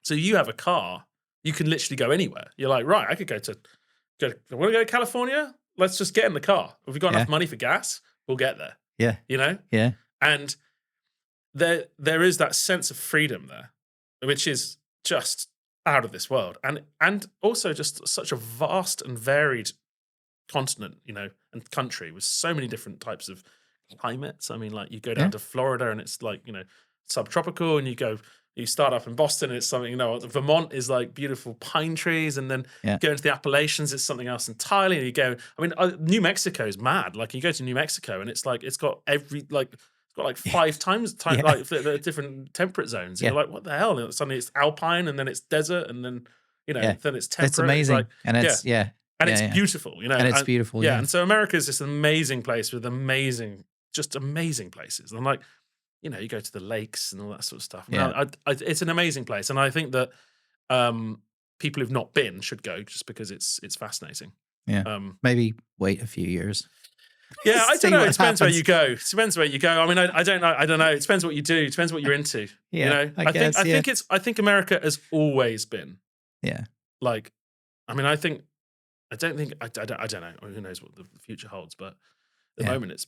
So you have a car, you can literally go anywhere. You're like, right, I could I want to go to California? Let's just get in the car. If we've got enough money for gas, we'll get there. Yeah. Yeah. And there is that sense of freedom there, which is just out of this world. And also just such a vast and varied continent, and country with so many different types of climates. I mean, like you go down to Florida and it's like, subtropical, and you start up in Boston and it's something, Vermont is like beautiful pine trees, and then go into the Appalachians, it's something else entirely. And you go, New Mexico is mad. Like you go to New Mexico and it's like, it's got like 5 times like the different temperate zones. And you're like, what the hell? And suddenly it's alpine, and then it's desert, and then then it's temperate. It's amazing, it's like, and it's and it's beautiful. And it's beautiful. Yeah, and so America is this amazing place with amazing places. And like, you go to the lakes and all that sort of stuff. Yeah. It's an amazing place, and I think that people who've not been should go just because it's fascinating. Yeah, maybe wait a few years. Yeah, I don't know. It depends where you go. It depends where you go. I mean, I don't know. I don't know. It depends what you do. It depends what you're into. Yeah, I think America has always been. Yeah. Like, I mean, I don't know. Who knows what the future holds? But at the moment, it's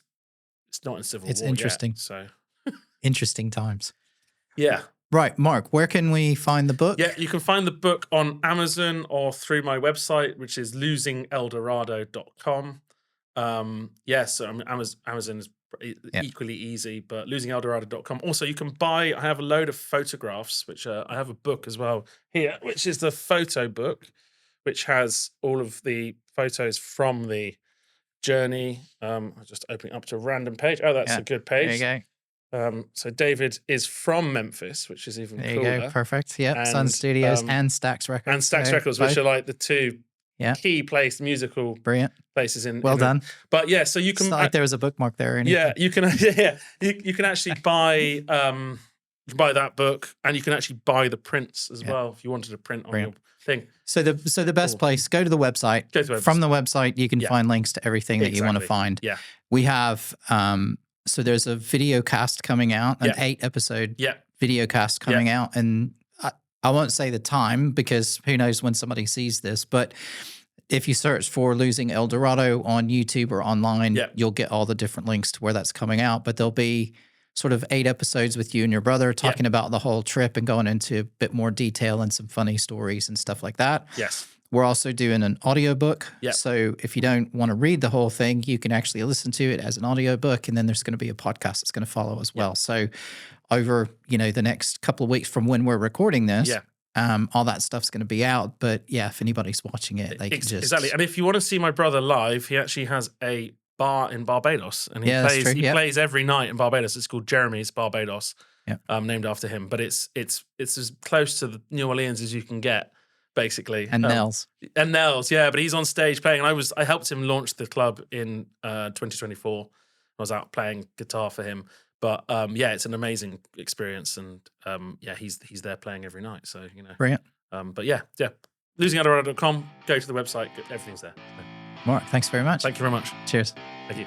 not in civil war. It's interesting. Yet, so interesting times. Yeah. Right, Mark. Where can we find the book? Yeah, you can find the book on Amazon or through my website, which is losingeldorado.com. So I mean, Amazon is equally easy, but losingeldorado.com. Also, you can buy, I have a load of photographs, which I have a book as well here, which is the photo book, which has all of the photos from the journey. I'm just opening up to a random page. Oh, that's a good page. There you go. So David is from Memphis, which is even cooler. There you go. Perfect. Yep. Sun Studios and Stax Records. And Stax Records, which are like the two key musical places in. Well done. But yeah, so you can. It's not like there was a bookmark there or anything. Yeah, you can. You can actually buy that book, and you can actually buy the prints as well if you wanted to print on your thing. So the best place, go to the website. From the website, you can find links to everything that you want to find. Yeah. We have so there's a video cast coming out, an 8-episode video cast coming out, and I won't say the time because who knows when somebody sees this, but if you search for Losing Eldorado on YouTube or online, you'll get all the different links to where that's coming out. But there'll be sort of 8 episodes with you and your brother talking about the whole trip and going into a bit more detail and some funny stories and stuff like that. Yes. We're also doing an audiobook. So if you don't want to read the whole thing, you can actually listen to it as an audiobook, and then there's going to be a podcast that's going to follow as well. So over, the next couple of weeks from when we're recording this, all that stuff's going to be out. But yeah, if anybody's watching it, they can just... Exactly. And if you want to see my brother live, he actually has a bar in Barbados, and he plays every night in Barbados. It's called Jeremy's Barbados, named after him. But it's as close to the New Orleans as you can get, basically. And Nels. And Nels, yeah. But he's on stage playing, and I helped him launch the club in 2024. I was out playing guitar for him. But it's an amazing experience, and he's there playing every night. So brilliant. But losingeldorado.com. Go to the website. Everything's there. Mark, thanks very much. Thank you very much. Cheers. Thank you.